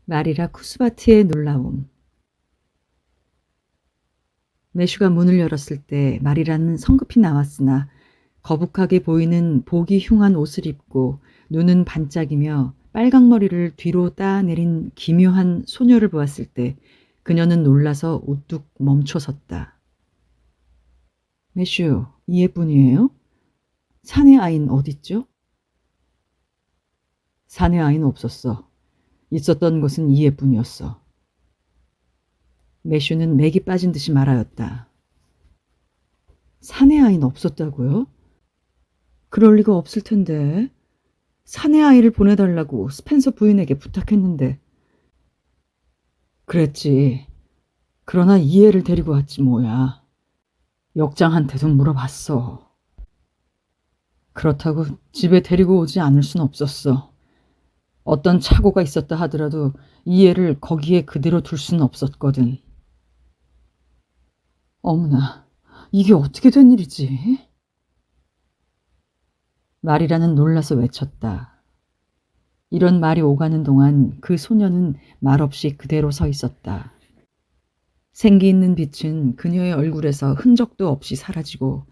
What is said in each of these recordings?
마리라 쿠스바티의 놀라움. 매슈가 문을 열었을 때 마리라는 성급히 나왔으나 거북하게 보이는 보기 흉한 옷을 입고 눈은 반짝이며 빨강머리를 뒤로 따내린 기묘한 소녀를 보았을 때 그녀는 놀라서 우뚝 멈춰섰다. 매슈, 이해뿐이에요? 사내 아이는 어딨죠? 사내 아이는 없었어. 있었던 것은 이해뿐이었어. 매슈는 맥이 빠진 듯이 말하였다. 사내 아이는 없었다고요? 그럴 리가 없을 텐데. 사내 아이를 보내달라고 스펜서 부인에게 부탁했는데. 그랬지. 그러나 이해를 데리고 왔지 뭐야. 역장한테도 물어봤어. 그렇다고 집에 데리고 오지 않을 순 없었어. 어떤 착오가 있었다 하더라도 이해를 거기에 그대로 둘 수는 없었거든. 어머나, 이게 어떻게 된 일이지? 말이라는 놀라서 외쳤다. 이런 말이 오가는 동안 그 소녀는 말없이 그대로 서 있었다. 생기 있는 빛은 그녀의 얼굴에서 흔적도 없이 사라지고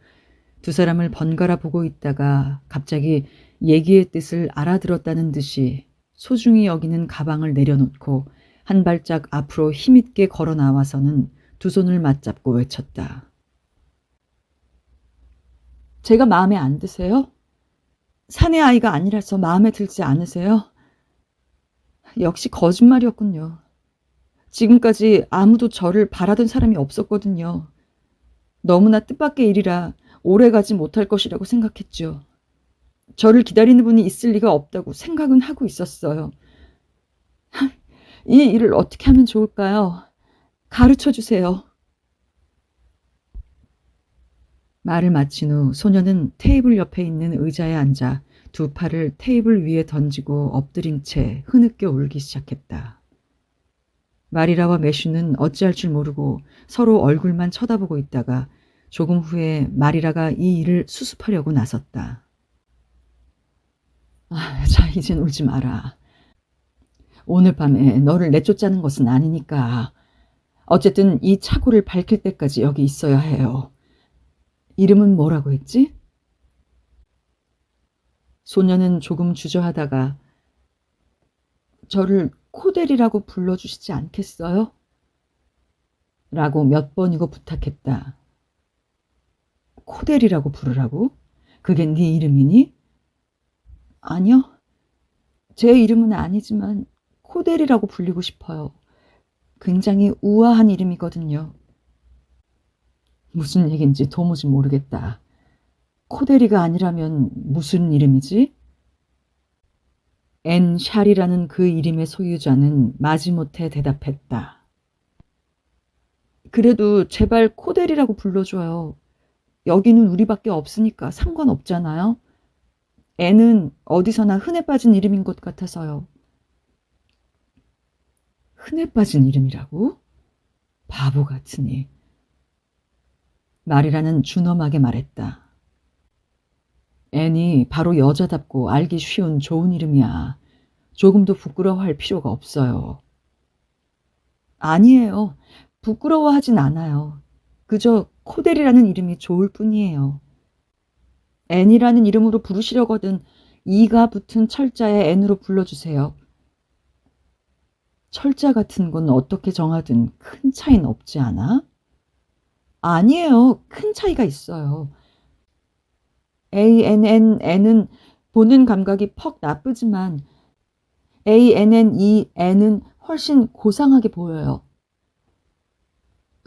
두 사람을 번갈아 보고 있다가 갑자기 얘기의 뜻을 알아들었다는 듯이 소중히 여기는 가방을 내려놓고 한 발짝 앞으로 힘있게 걸어 나와서는 두 손을 맞잡고 외쳤다. 제가 마음에 안 드세요? 사내 아이가 아니라서 마음에 들지 않으세요? 역시 거짓말이었군요. 지금까지 아무도 저를 바라던 사람이 없었거든요. 너무나 뜻밖의 일이라 오래가지 못할 것이라고 생각했죠. 저를 기다리는 분이 있을 리가 없다고 생각은 하고 있었어요. 이 일을 어떻게 하면 좋을까요? 가르쳐 주세요. 말을 마친 후 소녀는 테이블 옆에 있는 의자에 앉아 두 팔을 테이블 위에 던지고 엎드린 채 흐느껴 울기 시작했다. 마리라와 매슈는 어찌할 줄 모르고 서로 얼굴만 쳐다보고 있다가 조금 후에 마리라가 이 일을 수습하려고 나섰다. 자, 이젠 울지 마라. 오늘 밤에 너를 내쫓자는 것은 아니니까. 어쨌든 이 착오를 밝힐 때까지 여기 있어야 해요. 이름은 뭐라고 했지? 소녀는 조금 주저하다가 저를 코델이라고 불러주시지 않겠어요? 라고 몇 번이고 부탁했다. 코델이라고 부르라고? 그게 네 이름이니? 아니요. 제 이름은 아니지만 코델이라고 불리고 싶어요. 굉장히 우아한 이름이거든요. 무슨 얘긴지 도무지 모르겠다. 코델이가 아니라면 무슨 이름이지? 앤 샬이라는 그 이름의 소유자는 마지못해 대답했다. 그래도 제발 코델이라고 불러줘요. 여기는 우리밖에 없으니까 상관없잖아요. 앤은 어디서나 흔해 빠진 이름인 것 같아서요. 흔해 빠진 이름이라고? 바보 같으니. 말이라는 준엄하게 말했다. 앤이 바로 여자답고 알기 쉬운 좋은 이름이야. 조금도 부끄러워할 필요가 없어요. 아니에요. 부끄러워하진 않아요. 그저 코델이라는 이름이 좋을 뿐이에요. 앤이라는 이름으로 부르시려거든 이가 붙은 철자에 앤으로 불러주세요. 철자 같은 건 어떻게 정하든 큰 차이는 없지 않아? 아니에요. 큰 차이가 있어요. ANNN은 보는 감각이 퍽 나쁘지만 ANNEN은 훨씬 고상하게 보여요.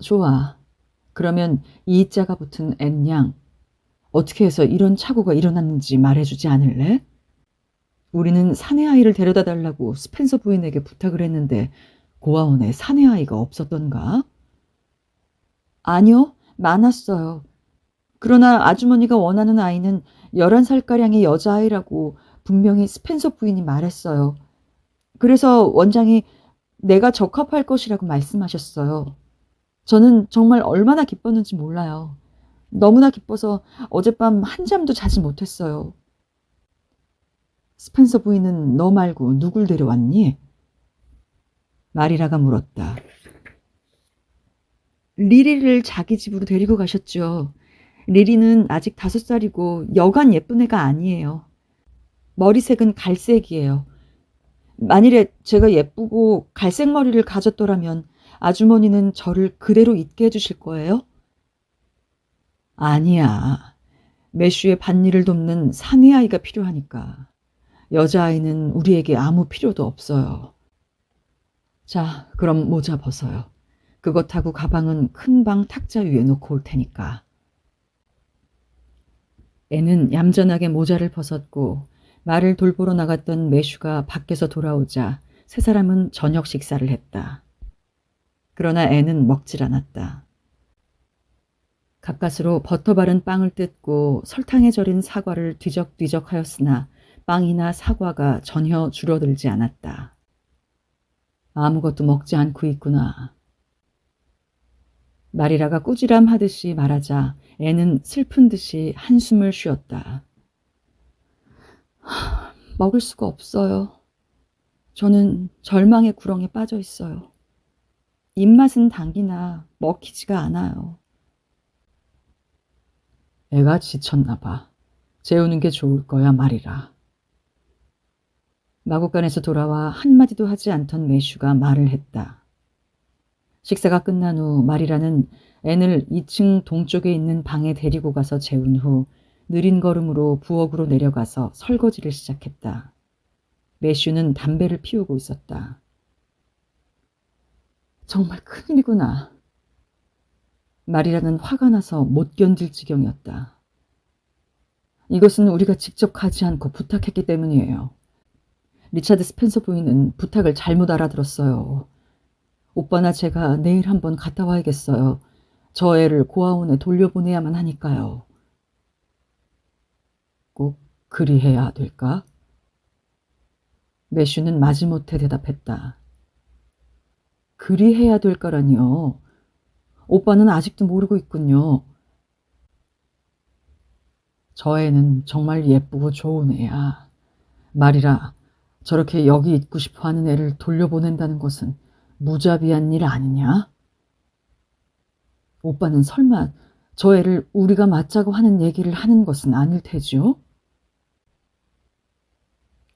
좋아. 그러면 이자가 붙은 N양. 어떻게 해서 이런 착오가 일어났는지 말해주지 않을래? 우리는 사내 아이를 데려다 달라고 스펜서 부인에게 부탁을 했는데 고아원에 사내 아이가 없었던가? 아니요. 많았어요. 그러나 아주머니가 원하는 아이는 11살가량의 여자아이라고 분명히 스펜서 부인이 말했어요. 그래서 원장이 내가 적합할 것이라고 말씀하셨어요. 저는 정말 얼마나 기뻤는지 몰라요. 너무나 기뻐서 어젯밤 한잠도 자지 못했어요. 스펜서 부인은 너 말고 누굴 데려왔니? 마리라가 물었다. 리리를 자기 집으로 데리고 가셨죠. 리리는 아직 5살이고 여간 예쁜 애가 아니에요. 머리색은 갈색이에요. 만일에 제가 예쁘고 갈색 머리를 가졌더라면 아주머니는 저를 그대로 있게 해주실 거예요? 아니야. 매슈의 밭일을 돕는 사내 아이가 필요하니까. 여자아이는 우리에게 아무 필요도 없어요. 자, 그럼 모자 벗어요. 그것하고 가방은 큰 방 탁자 위에 놓고 올 테니까. 애는 얌전하게 모자를 벗었고 말을 돌보러 나갔던 매슈가 밖에서 돌아오자 세 사람은 저녁 식사를 했다. 그러나 애는 먹질 않았다. 가까스로 버터 바른 빵을 뜯고 설탕에 절인 사과를 뒤적뒤적 하였으나 빵이나 사과가 전혀 줄어들지 않았다. 아무것도 먹지 않고 있구나. 마리라가 꾸지람하듯이 말하자 애는 슬픈 듯이 한숨을 쉬었다. 먹을 수가 없어요. 저는 절망의 구렁에 빠져 있어요. 입맛은 당기나 먹히지가 않아요. 애가 지쳤나 봐. 재우는 게 좋을 거야, 말이라. 마구간에서 돌아와 한마디도 하지 않던 매슈가 말을 했다. 식사가 끝난 후 마리라는 앤을 2층 동쪽에 있는 방에 데리고 가서 재운 후 느린 걸음으로 부엌으로 내려가서 설거지를 시작했다. 매슈는 담배를 피우고 있었다. 정말 큰일이구나. 마리라는 화가 나서 못 견딜 지경이었다. 이것은 우리가 직접 가지 않고 부탁했기 때문이에요. 리차드 스펜서 부인은 부탁을 잘못 알아들었어요. 오빠나 제가 내일 한번 갔다 와야겠어요. 저 애를 고아원에 돌려보내야만 하니까요. 꼭 그리해야 될까? 매슈는 마지못해 대답했다. 그리해야 될 거라니요. 오빠는 아직도 모르고 있군요. 저 애는 정말 예쁘고 좋은 애야. 말이라 저렇게 여기 있고 싶어 하는 애를 돌려보낸다는 것은 무자비한 일 아니냐? 오빠는 설마 저 애를 우리가 맞자고 하는 얘기를 하는 것은 아닐 테지요?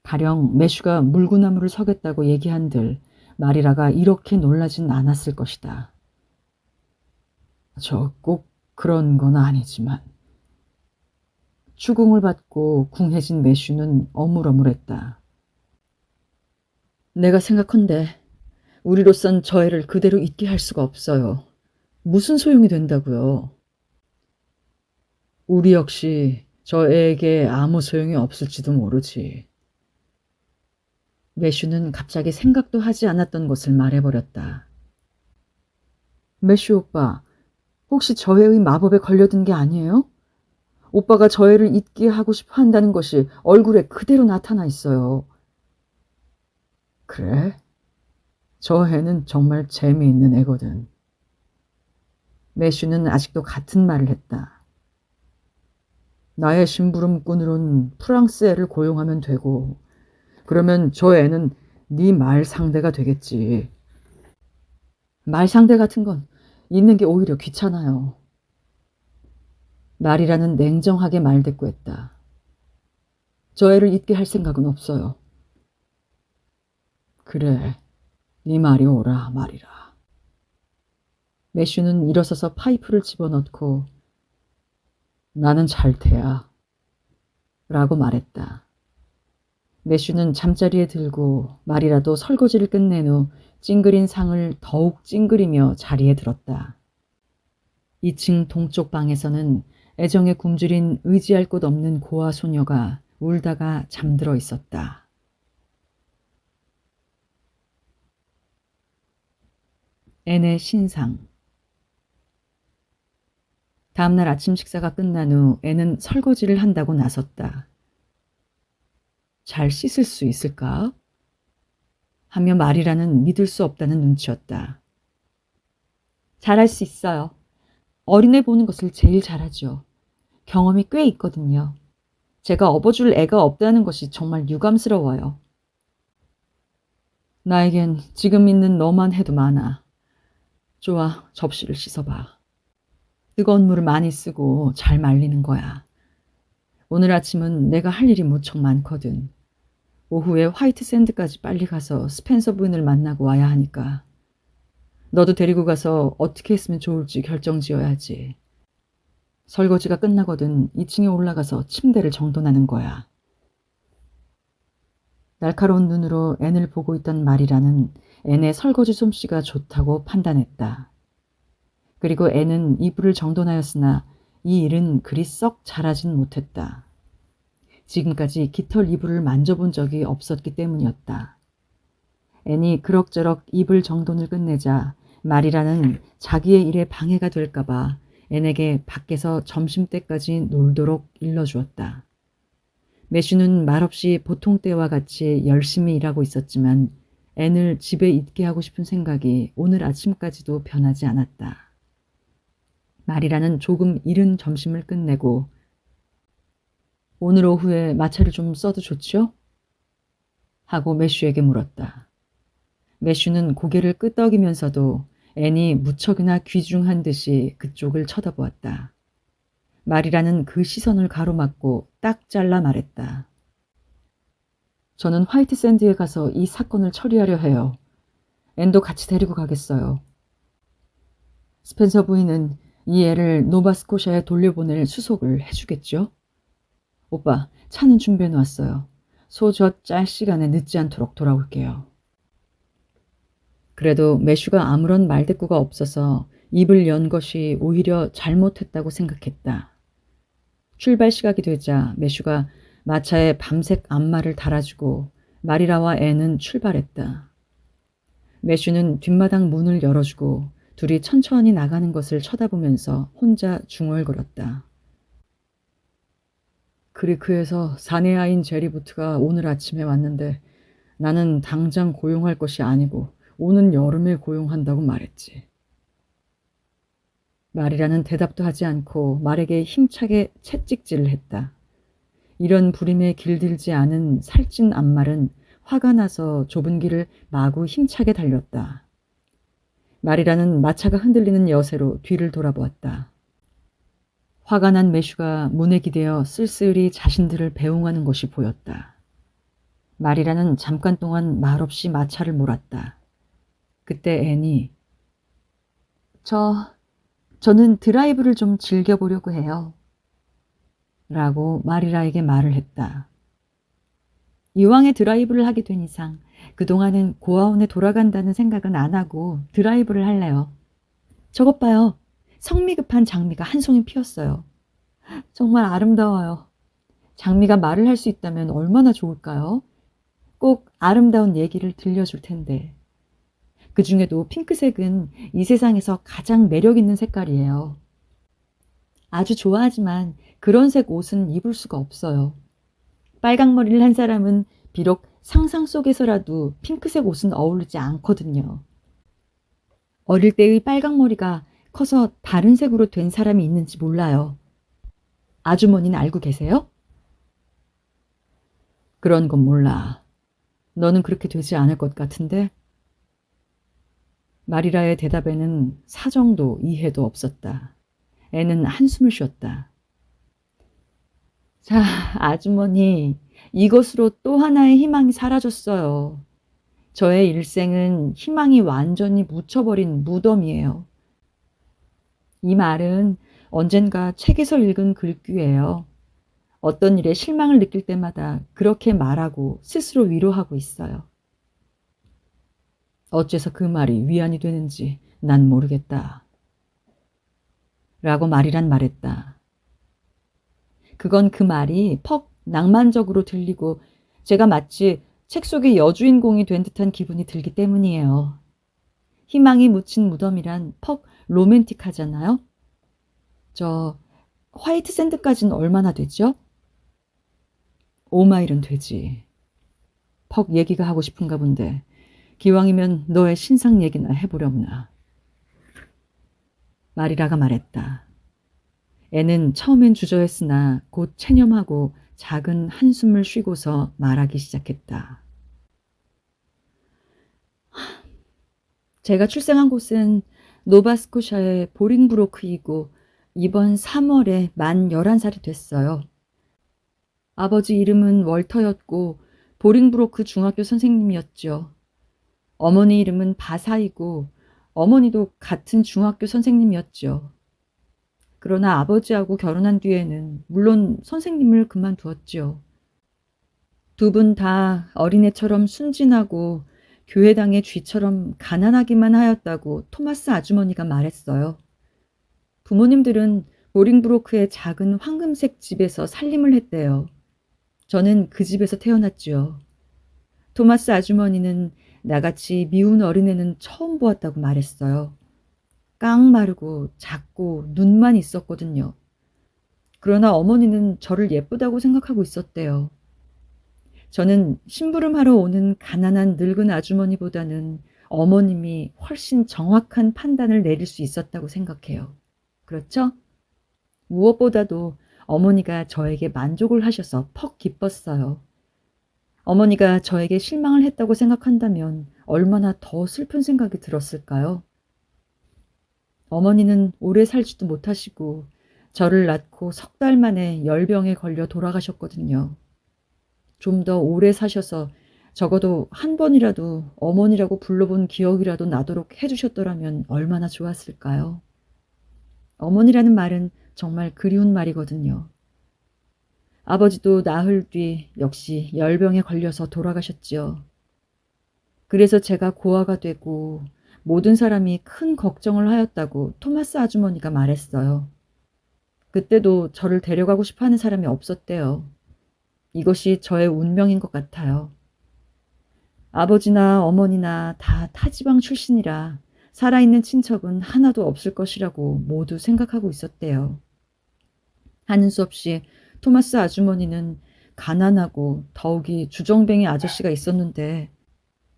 가령 매슈가 물구나무를 서겠다고 얘기한들 마리라가 이렇게 놀라진 않았을 것이다. 저 꼭 그런 건 아니지만. 추궁을 받고 궁해진 매슈는 어물어물했다. 내가 생각컨대 우리로선 저 애를 그대로 있게 할 수가 없어요. 무슨 소용이 된다고요? 우리 역시 저 애에게 아무 소용이 없을지도 모르지. 매슈는 갑자기 생각도 하지 않았던 것을 말해버렸다. 매슈 오빠, 혹시 저 애의 마법에 걸려든 게 아니에요? 오빠가 저 애를 잊게 하고 싶어 한다는 것이 얼굴에 그대로 나타나 있어요. 그래? 저 애는 정말 재미있는 애거든. 매슈는 아직도 같은 말을 했다. 나의 심부름꾼으론 프랑스 애를 고용하면 되고 그러면 저 애는 네 말 상대가 되겠지. 말 상대 같은 건 있는 게 오히려 귀찮아요. 말이라는 냉정하게 말대꾸했다. 저 애를 잊게 할 생각은 없어요. 그래, 네 말이 옳아 말이라. 매슈는 일어서서 파이프를 집어넣고 나는 잘 테야 라고 말했다. 매슈는 잠자리에 들고 말이라도 설거지를 끝낸 후 찡그린 상을 더욱 찡그리며 자리에 들었다. 2층 동쪽 방에서는 애정에 굶주린 의지할 곳 없는 고아 소녀가 울다가 잠들어 있었다. 앤의 신상. 다음날 아침 식사가 끝난 후 앤은 설거지를 한다고 나섰다. 잘 씻을 수 있을까? 하며 말이라는 믿을 수 없다는 눈치였다. 잘할 수 있어요. 어린애 보는 것을 제일 잘하죠. 경험이 꽤 있거든요. 제가 업어줄 애가 없다는 것이 정말 유감스러워요. 나에겐 지금 있는 너만 해도 많아. 좋아, 접시를 씻어봐. 뜨거운 물을 많이 쓰고 잘 말리는 거야. 오늘 아침은 내가 할 일이 무척 많거든. 오후에 화이트 샌드까지 빨리 가서 스펜서 부인을 만나고 와야 하니까. 너도 데리고 가서 어떻게 했으면 좋을지 결정지어야지. 설거지가 끝나거든 2층에 올라가서 침대를 정돈하는 거야. 날카로운 눈으로 앤을 보고 있던 말이라는 앤의 설거지 솜씨가 좋다고 판단했다. 그리고 앤은 이불을 정돈하였으나 이 일은 그리 썩 잘하진 못했다. 지금까지 깃털 이불을 만져본 적이 없었기 때문이었다. 앤이 그럭저럭 이불 정돈을 끝내자 말이라는 자기의 일에 방해가 될까봐 앤에게 밖에서 점심때까지 놀도록 일러주었다. 매슈는 말없이 보통 때와 같이 열심히 일하고 있었지만 앤을 집에 있게 하고 싶은 생각이 오늘 아침까지도 변하지 않았다. 말이라는 조금 이른 점심을 끝내고 오늘 오후에 마차를 좀 써도 좋지요? 하고 매슈에게 물었다. 매슈는 고개를 끄덕이면서도 앤이 무척이나 귀중한 듯이 그쪽을 쳐다보았다. 말이라는 그 시선을 가로막고 딱 잘라 말했다. 저는 화이트 샌드에 가서 이 사건을 처리하려 해요. 앤도 같이 데리고 가겠어요. 스펜서 부인은 이 애를 노바스코샤에 돌려보낼 수속을 해주겠죠? 오빠, 차는 준비해 놨어요. 소젖 짤 시간에 늦지 않도록 돌아올게요. 그래도 매슈가 아무런 말대꾸가 없어서 입을 연 것이 오히려 잘못했다고 생각했다. 출발 시각이 되자 매슈가 마차에 밤색 앞말을 달아주고 마리라와 앤은 출발했다. 매슈는 뒷마당 문을 열어주고 둘이 천천히 나가는 것을 쳐다보면서 혼자 중얼거렸다. 크리크에서 사내아인 제리부트가 오늘 아침에 왔는데 나는 당장 고용할 것이 아니고 오는 여름에 고용한다고 말했지. 말이라는 대답도 하지 않고 말에게 힘차게 채찍질을 했다. 이런 부림에 길들지 않은 살찐 앞말은 화가 나서 좁은 길을 마구 힘차게 달렸다. 말이라는 마차가 흔들리는 여세로 뒤를 돌아보았다. 화가 난 매슈가 문에 기대어 쓸쓸히 자신들을 배웅하는 것이 보였다. 말이라는 잠깐 동안 말없이 마차를 몰았다. 그때 앤이 저는 드라이브를 좀 즐겨보려고 해요. 라고 마리라에게 말을 했다. 이왕에 드라이브를 하게 된 이상 그동안은 고아원에 돌아간다는 생각은 안 하고 드라이브를 할래요. 저것 봐요. 성미급한 장미가 한 송이 피었어요. 정말 아름다워요. 장미가 말을 할 수 있다면 얼마나 좋을까요? 꼭 아름다운 얘기를 들려줄 텐데. 그 중에도 핑크색은 이 세상에서 가장 매력 있는 색깔이에요. 아주 좋아하지만 그런 색 옷은 입을 수가 없어요. 빨강머리를 한 사람은 비록 상상 속에서라도 핑크색 옷은 어울리지 않거든요. 어릴 때의 빨강머리가 커서 다른 색으로 된 사람이 있는지 몰라요. 아주머니는 알고 계세요? 그런 건 몰라. 너는 그렇게 되지 않을 것 같은데? 마리라의 대답에는 사정도 이해도 없었다. 애는 한숨을 쉬었다. 자, 아주머니, 이것으로 또 하나의 희망이 사라졌어요. 저의 일생은 희망이 완전히 묻혀버린 무덤이에요. 이 말은 언젠가 책에서 읽은 글귀예요. 어떤 일에 실망을 느낄 때마다 그렇게 말하고 스스로 위로하고 있어요. 어째서 그 말이 위안이 되는지 난 모르겠다. 라고 말이란 말했다. 그건 그 말이 퍽 낭만적으로 들리고 제가 마치 책 속의 여주인공이 된 듯한 기분이 들기 때문이에요. 희망이 묻힌 무덤이란 퍽 로맨틱하잖아요. 저 화이트 샌드까지는 얼마나 되죠? 5마일은 되지. 퍽 얘기가 하고 싶은가 본데 기왕이면 너의 신상 얘기나 해보려무나. 마리라가 말했다. 애는 처음엔 주저했으나 곧 체념하고 작은 한숨을 쉬고서 말하기 시작했다. 제가 출생한 곳은 노바스코샤의 보링브로크이고 이번 3월에 만 11살이 됐어요. 아버지 이름은 월터였고 보링브로크 중학교 선생님이었죠. 어머니 이름은 바사이고 어머니도 같은 중학교 선생님이었죠. 그러나 아버지하고 결혼한 뒤에는 물론 선생님을 그만두었지요. 두 분 다 어린애처럼 순진하고 교회당의 쥐처럼 가난하기만 하였다고 토마스 아주머니가 말했어요. 부모님들은 보링브로크의 작은 황금색 집에서 살림을 했대요. 저는 그 집에서 태어났지요. 토마스 아주머니는 나같이 미운 어린애는 처음 보았다고 말했어요. 깡마르고 작고 눈만 있었거든요. 그러나 어머니는 저를 예쁘다고 생각하고 있었대요. 저는 심부름하러 오는 가난한 늙은 아주머니보다는 어머님이 훨씬 정확한 판단을 내릴 수 있었다고 생각해요. 그렇죠? 무엇보다도 어머니가 저에게 만족을 하셔서 퍽 기뻤어요. 어머니가 저에게 실망을 했다고 생각한다면 얼마나 더 슬픈 생각이 들었을까요? 어머니는 오래 살지도 못하시고 저를 낳고 석 달 만에 열병에 걸려 돌아가셨거든요. 좀 더 오래 사셔서 적어도 한 번이라도 어머니라고 불러본 기억이라도 나도록 해주셨더라면 얼마나 좋았을까요? 어머니라는 말은 정말 그리운 말이거든요. 아버지도 나흘 뒤 역시 열병에 걸려서 돌아가셨지요. 그래서 제가 고아가 되고 모든 사람이 큰 걱정을 하였다고 토마스 아주머니가 말했어요. 그때도 저를 데려가고 싶어 하는 사람이 없었대요. 이것이 저의 운명인 것 같아요. 아버지나 어머니나 다 타지방 출신이라 살아있는 친척은 하나도 없을 것이라고 모두 생각하고 있었대요. 하는 수 없이 토마스 아주머니는 가난하고 더욱이 주정뱅이 아저씨가 있었는데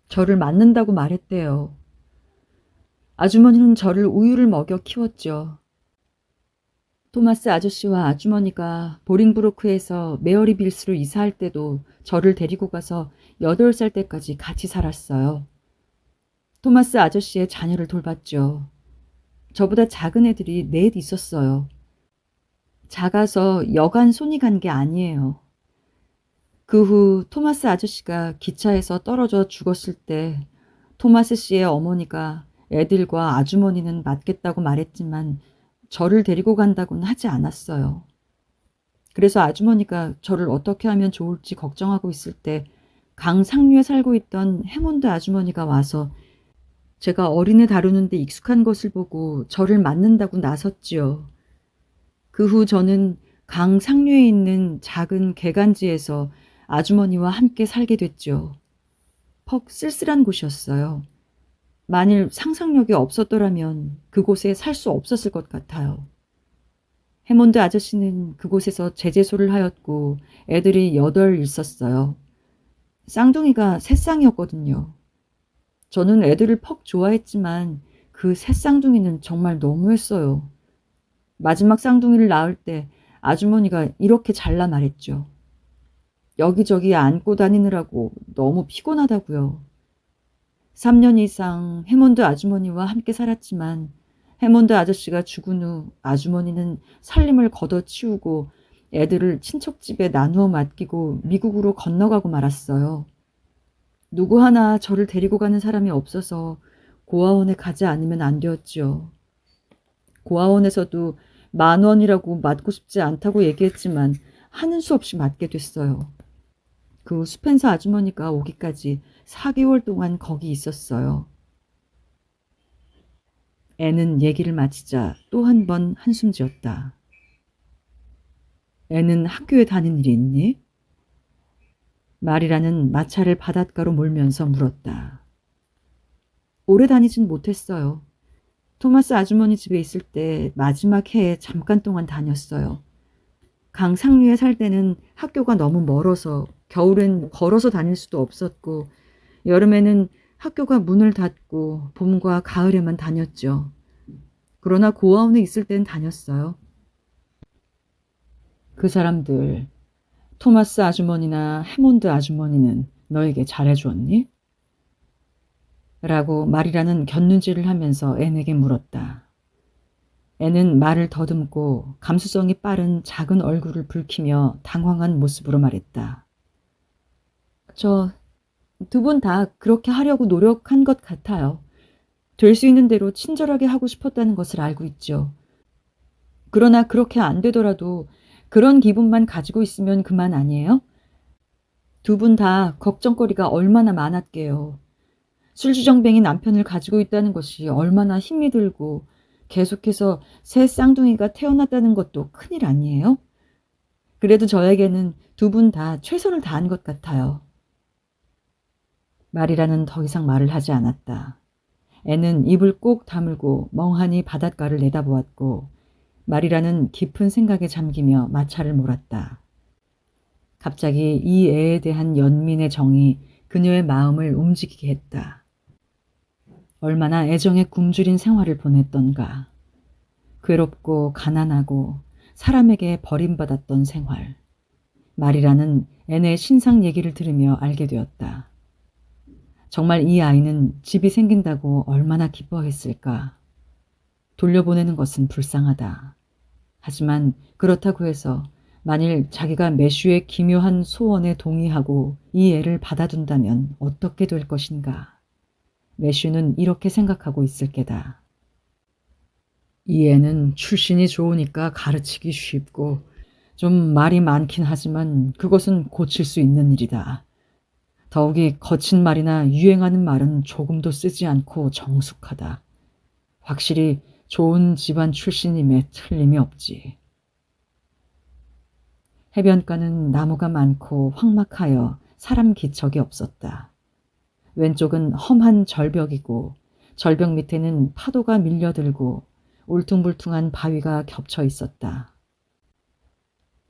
저를 맞는다고 말했대요. 아주머니는 저를 우유를 먹여 키웠죠. 토마스 아저씨와 아주머니가 보링브로크에서 메어리빌스로 이사할 때도 저를 데리고 가서 8살 때까지 같이 살았어요. 토마스 아저씨의 자녀를 돌봤죠. 저보다 작은 애들이 넷 있었어요. 작아서 여간 손이 간 게 아니에요. 그 후 토마스 아저씨가 기차에서 떨어져 죽었을 때 토마스 씨의 어머니가 애들과 아주머니는 맞겠다고 말했지만 저를 데리고 간다고는 하지 않았어요. 그래서 아주머니가 저를 어떻게 하면 좋을지 걱정하고 있을 때 강 상류에 살고 있던 해몬드 아주머니가 와서 제가 어린애 다루는데 익숙한 것을 보고 저를 맞는다고 나섰지요. 그 후 저는 강 상류에 있는 작은 개간지에서 아주머니와 함께 살게 됐죠. 퍽 쓸쓸한 곳이었어요. 만일 상상력이 없었더라면 그곳에 살 수 없었을 것 같아요. 해몬드 아저씨는 그곳에서 제재소를 하였고 애들이 8 있었어요. 쌍둥이가 3쌍이었거든요. 저는 애들을 퍽 좋아했지만 그 3쌍둥이는 정말 너무했어요. 마지막 쌍둥이를 낳을 때 아주머니가 이렇게 잘라 말했죠. 여기저기 안고 다니느라고 너무 피곤하다고요. 3년 이상 해몬드 아주머니와 함께 살았지만 해몬드 아저씨가 죽은 후 아주머니는 살림을 걷어치우고 애들을 친척집에 나누어 맡기고 미국으로 건너가고 말았어요. 누구 하나 저를 데리고 가는 사람이 없어서 고아원에 가지 않으면 안 되었지요. 고아원에서도 10,000원이라고 맞고 싶지 않다고 얘기했지만 하는 수 없이 맞게 됐어요. 그 후 스펜서 아주머니가 오기까지 4개월 동안 거기 있었어요. 애는 얘기를 마치자 또 한 번 한숨 지었다. 애는 학교에 다닌 일이 있니? 마리라는 마차를 바닷가로 몰면서 물었다. 오래 다니진 못했어요. 토마스 아주머니 집에 있을 때 마지막 해에 잠깐 동안 다녔어요. 강 상류에 살 때는 학교가 너무 멀어서 겨울엔 걸어서 다닐 수도 없었고 여름에는 학교가 문을 닫고 봄과 가을에만 다녔죠. 그러나 고아원에 있을 땐 다녔어요. 그 사람들, 토마스 아주머니나 해몬드 아주머니는 너에게 잘해주었니? 라고 말이라는 곁눈질을 하면서 앤에게 물었다. 앤은 말을 더듬고 감수성이 빠른 작은 얼굴을 붉히며 당황한 모습으로 말했다. 저 두 분 다 그렇게 하려고 노력한 것 같아요. 될 수 있는 대로 친절하게 하고 싶었다는 것을 알고 있죠. 그러나 그렇게 안 되더라도 그런 기분만 가지고 있으면 그만 아니에요? 두 분 다 걱정거리가 얼마나 많았게요. 술주정뱅이 남편을 가지고 있다는 것이 얼마나 힘이 들고 계속해서 새 쌍둥이가 태어났다는 것도 큰일 아니에요? 그래도 저에게는 두 분 다 최선을 다한 것 같아요. 말이라는 더 이상 말을 하지 않았다. 애는 입을 꼭 다물고 멍하니 바닷가를 내다보았고 말이라는 깊은 생각에 잠기며 마차를 몰았다. 갑자기 이 애에 대한 연민의 정이 그녀의 마음을 움직이게 했다. 얼마나 애정에 굶주린 생활을 보냈던가. 괴롭고 가난하고 사람에게 버림받았던 생활. 말이라는 앤의 신상 얘기를 들으며 알게 되었다. 정말 이 아이는 집이 생긴다고 얼마나 기뻐했을까. 돌려보내는 것은 불쌍하다. 하지만 그렇다고 해서 만일 자기가 매슈의 기묘한 소원에 동의하고 이 애를 받아둔다면 어떻게 될 것인가. 매슈는 이렇게 생각하고 있을 게다. 이 애는 출신이 좋으니까 가르치기 쉽고 좀 말이 많긴 하지만 그것은 고칠 수 있는 일이다. 더욱이 거친 말이나 유행하는 말은 조금도 쓰지 않고 정숙하다. 확실히 좋은 집안 출신임에 틀림이 없지. 해변가는 나무가 많고 황막하여 사람 기척이 없었다. 왼쪽은 험한 절벽이고 절벽 밑에는 파도가 밀려들고 울퉁불퉁한 바위가 겹쳐 있었다.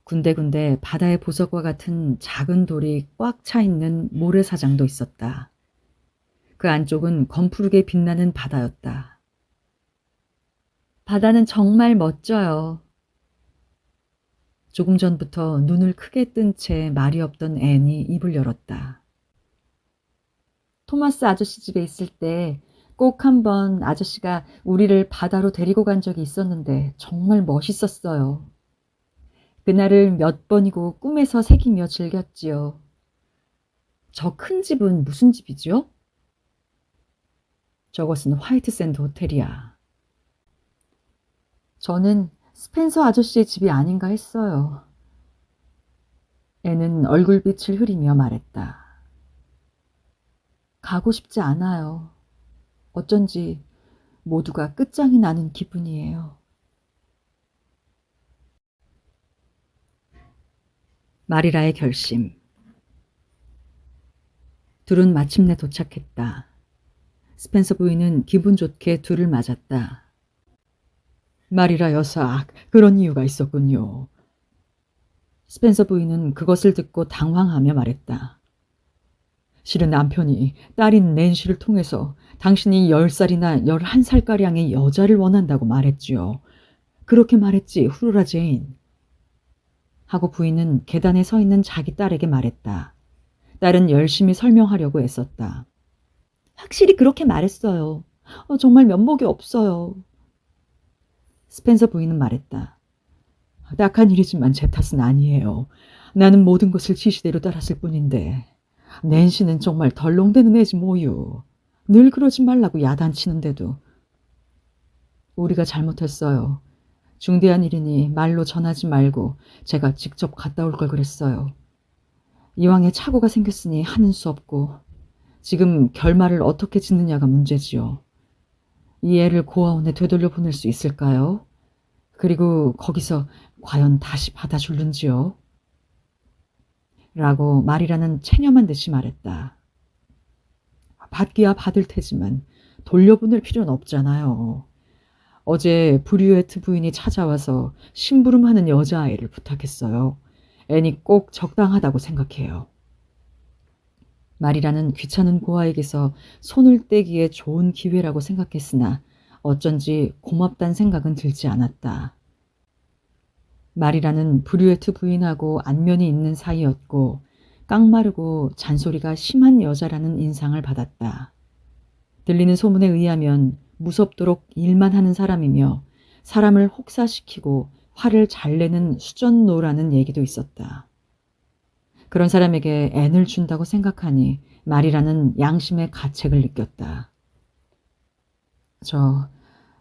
군데군데 바다의 보석과 같은 작은 돌이 꽉 차 있는 모래사장도 있었다. 그 안쪽은 검푸르게 빛나는 바다였다. 바다는 정말 멋져요. 조금 전부터 눈을 크게 뜬 채 말이 없던 앤이 입을 열었다. 토마스 아저씨 집에 있을 때 꼭 한번 아저씨가 우리를 바다로 데리고 간 적이 있었는데 정말 멋있었어요. 그날을 몇 번이고 꿈에서 새기며 즐겼지요. 저 큰 집은 무슨 집이죠? 저것은 화이트샌드 호텔이야. 저는 스펜서 아저씨의 집이 아닌가 했어요. 애는 얼굴빛을 흐리며 말했다. 가고 싶지 않아요. 어쩐지 모두가 끝장이 나는 기분이에요. 마리라의 결심. 둘은 마침내 도착했다. 스펜서 부인은 기분 좋게 둘을 맞았다. 마리라 여사, 그런 이유가 있었군요. 스펜서 부인은 그것을 듣고 당황하며 말했다. 실은 남편이 딸인 낸시를 통해서 당신이 10살이나 11살가량의 여자를 원한다고 말했지요. 그렇게 말했지, 후루라 제인. 하고 부인은 계단에 서 있는 자기 딸에게 말했다. 딸은 열심히 설명하려고 애썼다. 확실히 그렇게 말했어요. 정말 면목이 없어요. 스펜서 부인은 말했다. 딱한 일이지만 제 탓은 아니에요. 나는 모든 것을 지시대로 따랐을 뿐인데 낸시는 정말 덜렁대는 애지 뭐유. 늘 그러지 말라고 야단치는데도. 우리가 잘못했어요. 중대한 일이니 말로 전하지 말고 제가 직접 갔다 올 걸 그랬어요. 이왕에 착오가 생겼으니 하는 수 없고 지금 결말을 어떻게 짓느냐가 문제지요. 이 애를 고아원에 되돌려 보낼 수 있을까요? 그리고 거기서 과연 다시 받아줄는지요? 라고 말이라는 체념한 듯이 말했다. 받기야 받을 테지만 돌려보낼 필요는 없잖아요. 어제 브류에트 부인이 찾아와서 심부름하는 여자아이를 부탁했어요. 애니 꼭 적당하다고 생각해요. 말이라는 귀찮은 고아에게서 손을 떼기에 좋은 기회라고 생각했으나 어쩐지 고맙단 생각은 들지 않았다. 말이라는 브류에트 부인하고 안면이 있는 사이였고 깡마르고 잔소리가 심한 여자라는 인상을 받았다. 들리는 소문에 의하면 무섭도록 일만 하는 사람이며 사람을 혹사시키고 화를 잘 내는 수전노라는 얘기도 있었다. 그런 사람에게 앤을 준다고 생각하니 말이라는 양심의 가책을 느꼈다. 저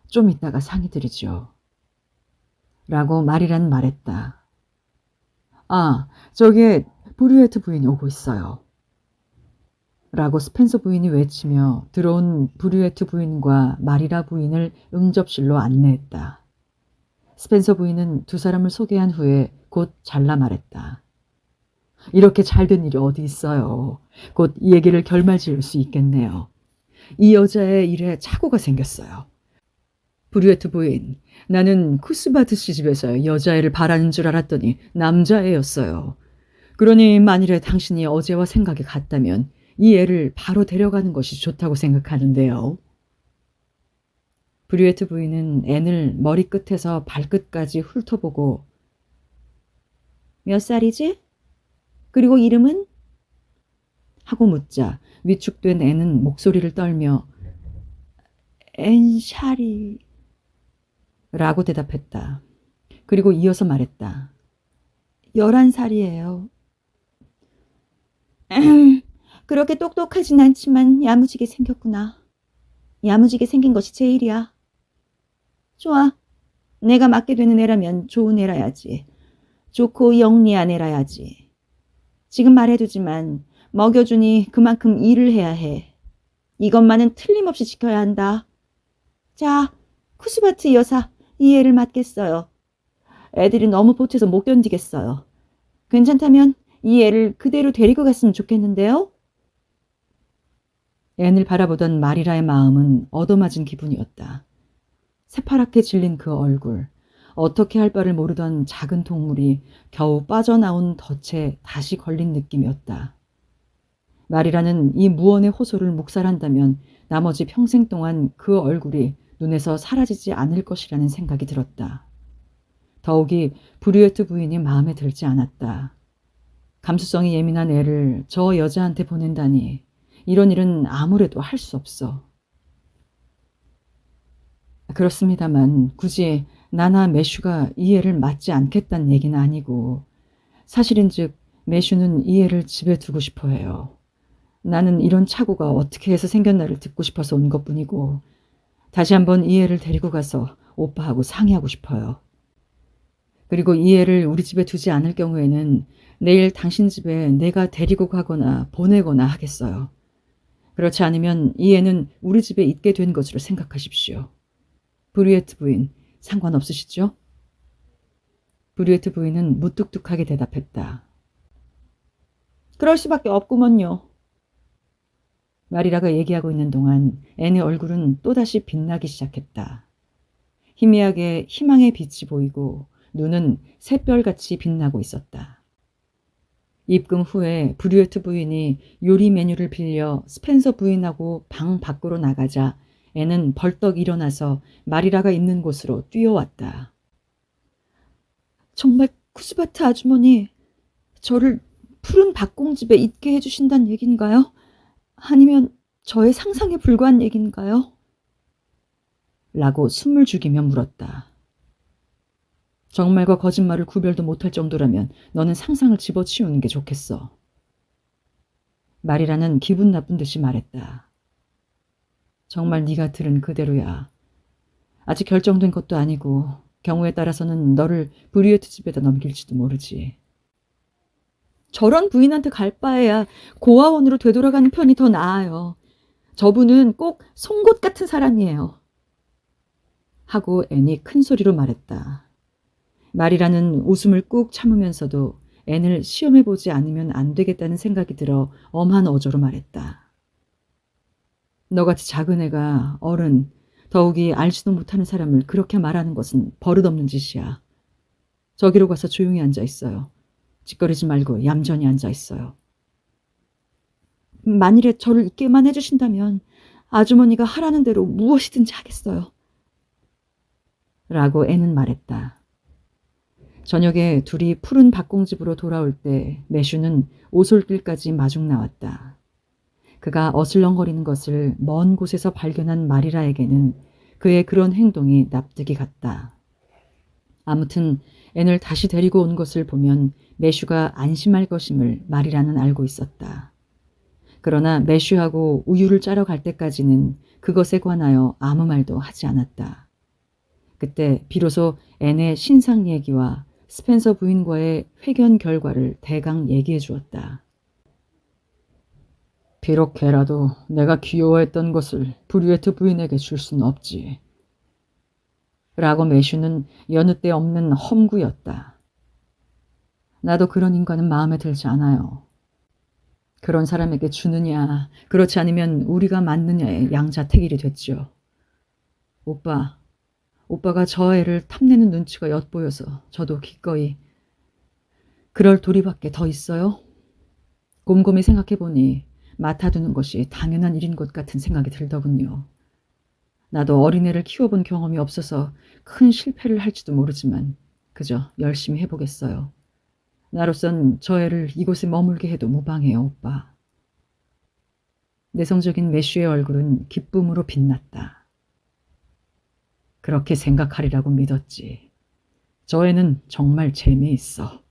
좀 이따가 상의 드리죠. 라고 말이란 말했다. 아, 저기에 브류에트 부인이 오고 있어요. 라고 스펜서 부인이 외치며 들어온 브류에트 부인과 마리라 부인을 응접실로 안내했다. 스펜서 부인은 두 사람을 소개한 후에 곧 잘라 말했다. 이렇게 잘된 일이 어디 있어요. 곧 이 얘기를 결말지을 수 있겠네요. 이 여자의 일에 착오가 생겼어요. 브류에트 부인, 나는 쿠스바트 씨 집에서 여자애를 바라는 줄 알았더니 남자애였어요. 그러니 만일에 당신이 어제와 생각이 같다면 이 애를 바로 데려가는 것이 좋다고 생각하는데요. 브류에트 부인은 앤을 머리끝에서 발끝까지 훑어보고 몇 살이지? 그리고 이름은? 하고 묻자 위축된 앤은 목소리를 떨며 앤 샤리 라고 대답했다. 그리고 이어서 말했다. 11살이에요. 그렇게 똑똑하진 않지만 야무지게 생겼구나. 야무지게 생긴 것이 제일이야. 좋아. 내가 맡게 되는 애라면 좋은 애라야지. 좋고 영리한 애라야지. 지금 말해두지만 먹여주니 그만큼 일을 해야 해. 이것만은 틀림없이 지켜야 한다. 자, 쿠스바트 여사, 이 애를 맡겠어요. 애들이 너무 보태서 못 견디겠어요. 괜찮다면 이 애를 그대로 데리고 갔으면 좋겠는데요. 앤을 바라보던 마리라의 마음은 얻어맞은 기분이었다. 새파랗게 질린 그 얼굴, 어떻게 할 바를 모르던 작은 동물이 겨우 빠져나온 덫에 다시 걸린 느낌이었다. 마리라는 이 무언의 호소를 묵살한다면 나머지 평생 동안 그 얼굴이 눈에서 사라지지 않을 것이라는 생각이 들었다. 더욱이 브류에트 부인이 마음에 들지 않았다. 감수성이 예민한 애를 저 여자한테 보낸다니 이런 일은 아무래도 할 수 없어. 그렇습니다만 굳이 나나 매슈가 이 애를 맞지 않겠다는 얘기는 아니고 사실인즉 매슈는 이 애를 집에 두고 싶어 해요. 나는 이런 착오가 어떻게 해서 생겼나를 듣고 싶어서 온 것뿐이고 다시 한번 이 애를 데리고 가서 오빠하고 상의하고 싶어요. 그리고 이 애를 우리 집에 두지 않을 경우에는 내일 당신 집에 내가 데리고 가거나 보내거나 하겠어요. 그렇지 않으면 이 애는 우리 집에 있게 된 것으로 생각하십시오. 브류에트 부인, 상관없으시죠? 브류에트 부인은 무뚝뚝하게 대답했다. 그럴 수밖에 없구먼요. 마리라가 얘기하고 있는 동안 앤의 얼굴은 또다시 빛나기 시작했다. 희미하게 희망의 빛이 보이고 눈은 샛별같이 빛나고 있었다. 입금 후에 브류에트 부인이 요리 메뉴를 빌려 스펜서 부인하고 방 밖으로 나가자 앤은 벌떡 일어나서 마리라가 있는 곳으로 뛰어왔다. 정말 쿠스바트 아주머니, 저를 푸른 박공집에 있게 해주신다는 얘긴가요? 아니면 저의 상상에 불과한 얘긴가요? 라고 숨을 죽이며 물었다. 정말과 거짓말을 구별도 못할 정도라면 너는 상상을 집어치우는 게 좋겠어. 마리라는 기분 나쁜 듯이 말했다. 정말 네가 들은 그대로야. 아직 결정된 것도 아니고 경우에 따라서는 너를 브리에트 집에다 넘길지도 모르지. 저런 부인한테 갈 바에야 고아원으로 되돌아가는 편이 더 나아요. 저분은 꼭 송곳 같은 사람이에요. 하고 앤이 큰 소리로 말했다. 말이라는 웃음을 꾹 참으면서도 앤을 시험해보지 않으면 안 되겠다는 생각이 들어 엄한 어조로 말했다. 너같이 작은 애가 어른, 더욱이 알지도 못하는 사람을 그렇게 말하는 것은 버릇없는 짓이야. 저기로 가서 조용히 앉아 있어요. 짓거리지 말고 얌전히 앉아 있어요. 만일에 저를 있게만 해주신다면 아주머니가 하라는 대로 무엇이든지 하겠어요. 라고 앤은 말했다. 저녁에 둘이 푸른 박공집으로 돌아올 때 매슈는 오솔길까지 마중 나왔다. 그가 어슬렁거리는 것을 먼 곳에서 발견한 마리라에게는 그의 그런 행동이 납득이 갔다. 아무튼 앤을 다시 데리고 온 것을 보면 매슈가 안심할 것임을 마리라는 알고 있었다. 그러나 매슈하고 우유를 짜러 갈 때까지는 그것에 관하여 아무 말도 하지 않았다. 그때 비로소 앤의 신상 얘기와 스펜서 부인과의 회견 결과를 대강 얘기해 주었다. 비록 걔라도 내가 귀여워했던 것을 브리에트 부인에게 줄 수는 없지. 라고 매슈는 여느 때 없는 험구였다. 나도 그런 인간은 마음에 들지 않아요. 그런 사람에게 주느냐, 그렇지 않으면 우리가 맞느냐의 양자택일이 됐죠. 오빠가 저 애를 탐내는 눈치가 엿보여서 저도 기꺼이. 그럴 도리밖에 더 있어요? 곰곰이 생각해보니 맡아두는 것이 당연한 일인 것 같은 생각이 들더군요. 나도 어린애를 키워본 경험이 없어서 큰 실패를 할지도 모르지만 그저 열심히 해보겠어요. 나로선 저 애를 이곳에 머물게 해도 무방해요, 오빠. 내성적인 매슈의 얼굴은 기쁨으로 빛났다. 그렇게 생각하리라고 믿었지. 저 애는 정말 재미있어.